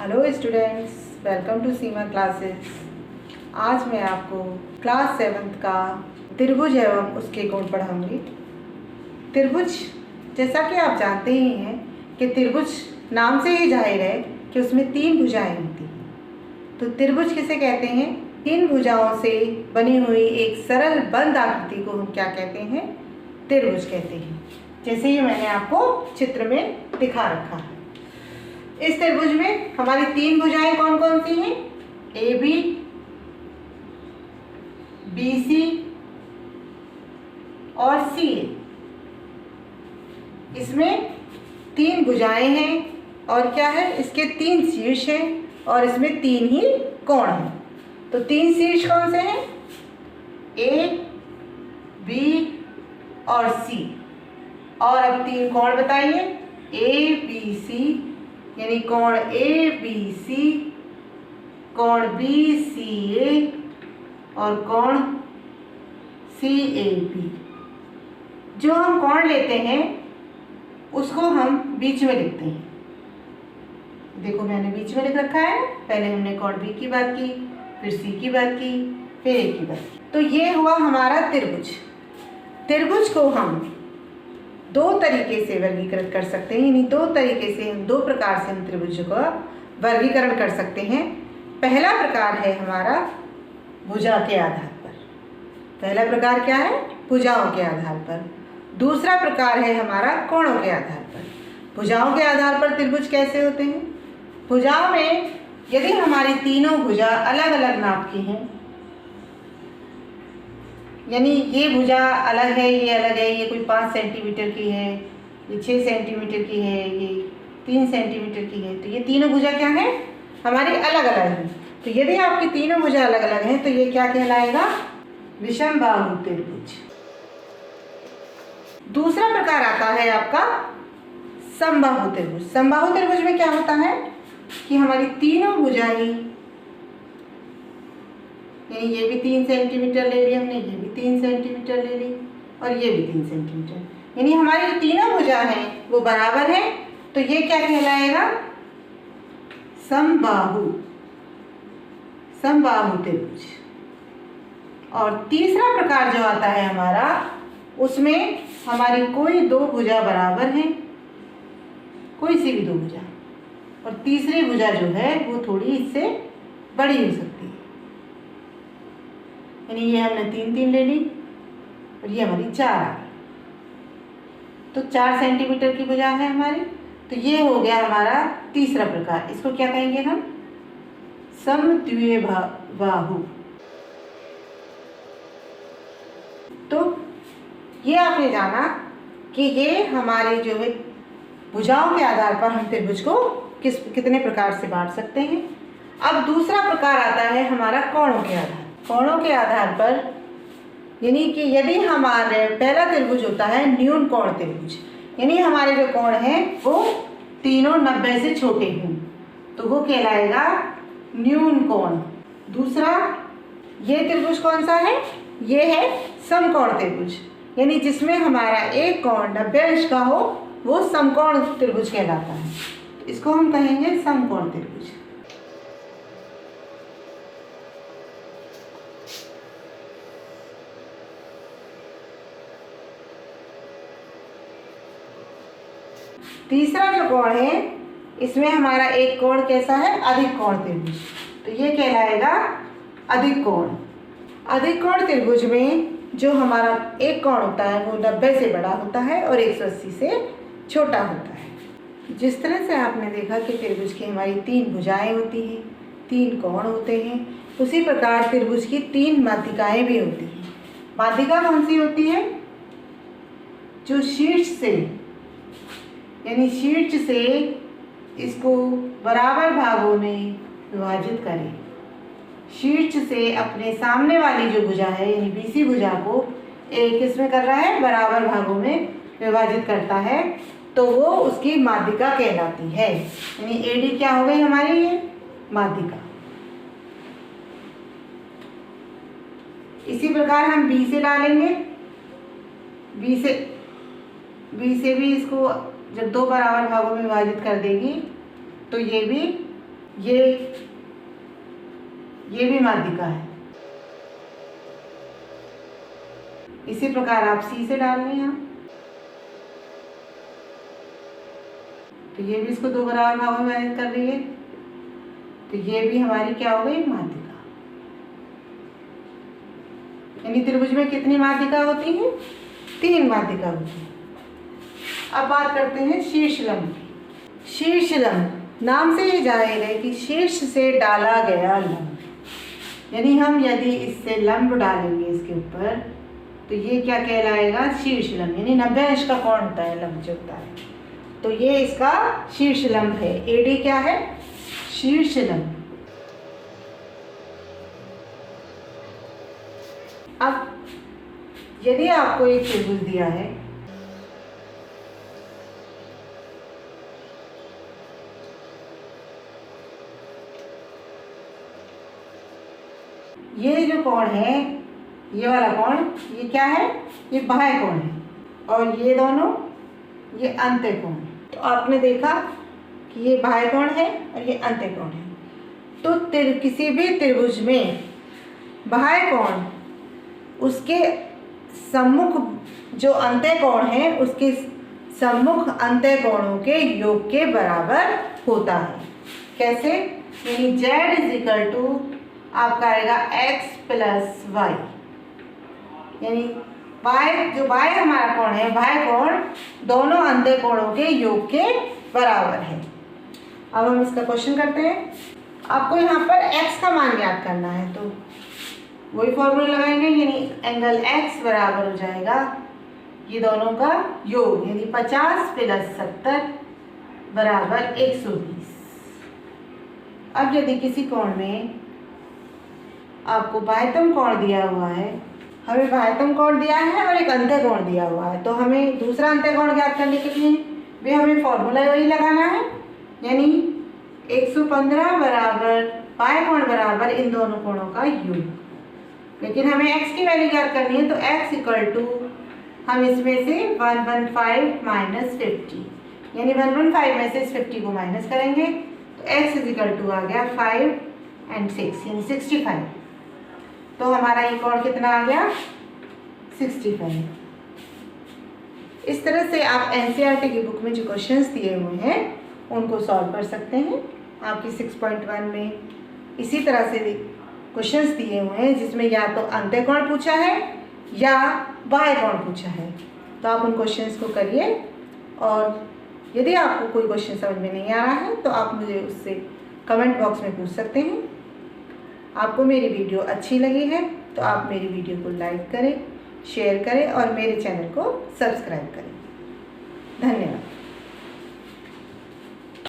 Hello students, welcome to Seema classes. आज मैं आपको क्लास 7th का त्रिभुज एवं उसके गुण पढ़ाऊंगी। त्रिभुज, जैसा कि आप जानते ही हैं कि त्रिभुज नाम से ही जाहिर है कि उसमें 3 भुजाएं होती हैं। तो त्रिभुज किसे कहते हैं? 3 भुजाओं से बनी हुई एक सरल बंद आकृति को हम क्या कहते हैं? त्रिभुज कहते हैं। जैसे ही मैंने आपको चित्र में दिखा रखा है। इस त्रिभुज में हमारी 3 भुजाएं कौन कौन सी हैं? AB, BC और CA। इसमें 3 भुजाएं हैं और क्या है, इसके 3 शीर्ष हैं और इसमें 3 ही कोण हैं। तो 3 शीर्ष कौन से हैं? A, B और C। और अब 3 कोण बताइए। ABC यानी कोण ABC, कोण BCA और कोण CAB। जो हम कोण लेते हैं उसको हम बीच में लिखते हैं। देखो, मैंने बीच में लिख रखा है। पहले हमने कोण B की बात की, फिर C की बात की, फिर A की बात की। तो ये हुआ हमारा त्रिभुज। त्रिभुज को हम 2 तरीके से वर्गीकृत कर सकते हैं, यानी 2 तरीके से, 2 प्रकार से हम त्रिभुज का वर्गीकरण कर सकते हैं। पहला प्रकार है हमारा भुजा के आधार पर। पहला प्रकार क्या है? भुजाओं के आधार पर। दूसरा प्रकार है हमारा कोणों के आधार पर। भुजाओं के आधार पर त्रिभुज कैसे होते हैं? भुजाओं में यदि हमारी तीनों भुजा अलग अलग नाप की हैं, यानी ये भुजा अलग है, ये अलग है, ये कोई 5 सेंटीमीटर की है, ये 6 सेंटीमीटर की है, ये 3 सेंटीमीटर की है, तो ये तीनों भुजा क्या है? हमारी अलग अलग है। तो यदि आपकी तीनों भुजा अलग अलग हैं तो ये क्या कहलाएगा? विषमबाहु त्रिभुज। दूसरा प्रकार आता है आपका समबाहु त्रिभुज। समबाहु त्रिभुज में क्या होता है कि हमारी तीनों भुजाएं, यानी ये भी 3 सेंटीमीटर ले ली हमने, ये भी 3 सेंटीमीटर ले ली और ये भी 3 सेंटीमीटर, यानी हमारी जो तीनों भुजा हैं वो बराबर है। तो ये क्या कहलाएगा? समबाहु त्रिभुज। और तीसरा प्रकार जो आता है हमारा, उसमें हमारी कोई 2 भुजा बराबर हैं, कोई सी भी 2 भुजा, और तीसरी भुजा जो है वो थोड़ी इससे बड़ी हो सकती है। यानी ये हमने 3 ले ली और ये हमारी 4 आ गई, तो 4 सेंटीमीटर की भुजा है हमारी। तो ये हो गया हमारा तीसरा प्रकार। इसको क्या कहेंगे हम? समद्विबाहु। तो ये आपने जाना कि ये हमारे जो है भुजाओं के आधार पर हम त्रिभुज को कितने प्रकार से बांट सकते हैं। अब दूसरा प्रकार आता है हमारा कोणों के आधार। कोणों के आधार पर, यानी कि यदि हमारे पहला त्रिभुज होता है न्यून कोण त्रिभुज, यानी हमारे जो कोण हैं वो तीनों 90 से छोटे हों, तो वो कहलाएगा न्यून कोण। दूसरा, ये त्रिभुज कौन सा है? ये है समकोण त्रिभुज, यानी जिसमें हमारा एक कोण 90 अंश का हो, वो समकोण त्रिभुज कहलाता है। तो इसको हम कहेंगे समकोण त्रिभुज। तीसरा जो कोण है, इसमें हमारा एक कोण कैसा है? अधिक कोण त्रिभुज, तो ये कहलाएगा अधिक कोण। अधिक कोण त्रिभुज में जो हमारा एक कोण होता है वो 90 से बड़ा होता है और 180 से छोटा होता है। जिस तरह से आपने देखा कि त्रिभुज की हमारी 3 भुजाएं होती हैं, 3 कोण होते हैं, उसी प्रकार त्रिभुज की 3 माध्यिकाएं भी होती हैं। माध्यिका कौन सी होती है? जो शीर्ष से, यानी शीर्ष से इसको बराबर भागों में विभाजित करें। शीर्ष से अपने सामने वाली जो भुजा है, यानी BC भुजा को एक इसमें कर रहा है, बराबर भागों में विभाजित करता है, तो वो उसकी माध्यिका कहलाती है। यानी AD क्या हो गई हमारी? ये माध्यिका। इसी प्रकार हम B से डालेंगे। B से भी इसको जब 2 बराबर भागों में विभाजित कर देगी तो ये भी ये भी माध्यिका है। इसी प्रकार आप सी से डाल लें यहाँ, तो ये भी इसको 2 बराबर भागों में विभाजित कर रही है, तो ये भी हमारी क्या हो गई, माध्यिका। यानी त्रिभुज में कितनी माध्यिका होती है, 3 माध्यिका होती है। अब बात करते हैं शीर्षलंब की। शीर्षलंब नाम से ही जाहिर है कि शीर्ष से डाला गया लंब, यानी हम यदि इससे लंब डालेंगे इसके ऊपर तो ये क्या कहलाएगा, शीर्षलंब। यानी 90 अंश का कोण होता है लंब जो होता है, तो ये इसका शीर्षलंब है। एडी क्या है, शीर्षलंब। अब यदि आपको एक त्रिभुज दिया है, ये जो कोण है, ये वाला कोण, ये क्या है, ये बाह्य कोण है, और ये दोनों ये अंत्य कोण है। तो आपने देखा कि ये बाह्य कोण है और ये अंत्य कोण है। तो किसी भी त्रिभुज में बाह्य कोण उसके सम्मुख जो अंत्य कोण है उसके सम्मुख अंत्य कोणों के योग के बराबर होता है। कैसे, यानी z इज इक्वल टू आपका आएगा x प्लस वाई, यानी जो बाह्य हमारा कोण है, बाह्य कोण दोनों अंत्य कोणों के योग के बराबर है। अब हम इसका क्वेश्चन करते हैं। आपको यहाँ पर x का मान याद करना है, तो वही फॉर्मूला लगाएंगे, यानी एंगल x बराबर हो जाएगा ये दोनों का योग, यानी 50 प्लस 70 बराबर 120। अब यदि किसी कोण में आपको बाह्यतम कोण दिया हुआ है, हमें बाह्यतम कोण दिया है और एक अंत्य कोण दिया हुआ है, तो हमें दूसरा अंत्य कोण ज्ञात करने के लिए भी हमें फॉर्मूला वही लगाना है, यानी 115 बराबर बाह्य कोण बराबर इन दोनों कोणों का योग। लेकिन हमें x की वैल्यू ज्ञात करनी है, तो x इक्वल टू हम इसमें से 115 माइनस 50, यानी 115 में से इस 50 को माइनस करेंगे, तो x इज इक्वल टू आ गया 5 और 6 यानी 65। तो हमारा ये कोण कितना आ गया, 65। इस तरह से आप एनसीईआरटी की बुक में जो क्वेश्चंस दिए हुए हैं उनको सॉल्व कर सकते हैं। आपकी 6.1 में इसी तरह से क्वेश्चंस दिए हुए हैं जिसमें या तो अंत्य कोण पूछा है या बाह्य कोण पूछा है, तो आप उन क्वेश्चंस को करिए। और यदि आपको कोई क्वेश्चन समझ में नहीं आ रहा है तो आप मुझे उससे कमेंट बॉक्स में पूछ सकते हैं। आपको मेरी वीडियो अच्छी लगी है तो आप मेरी वीडियो को लाइक करें, शेयर करें और मेरे चैनल को सब्सक्राइब करें। धन्यवाद।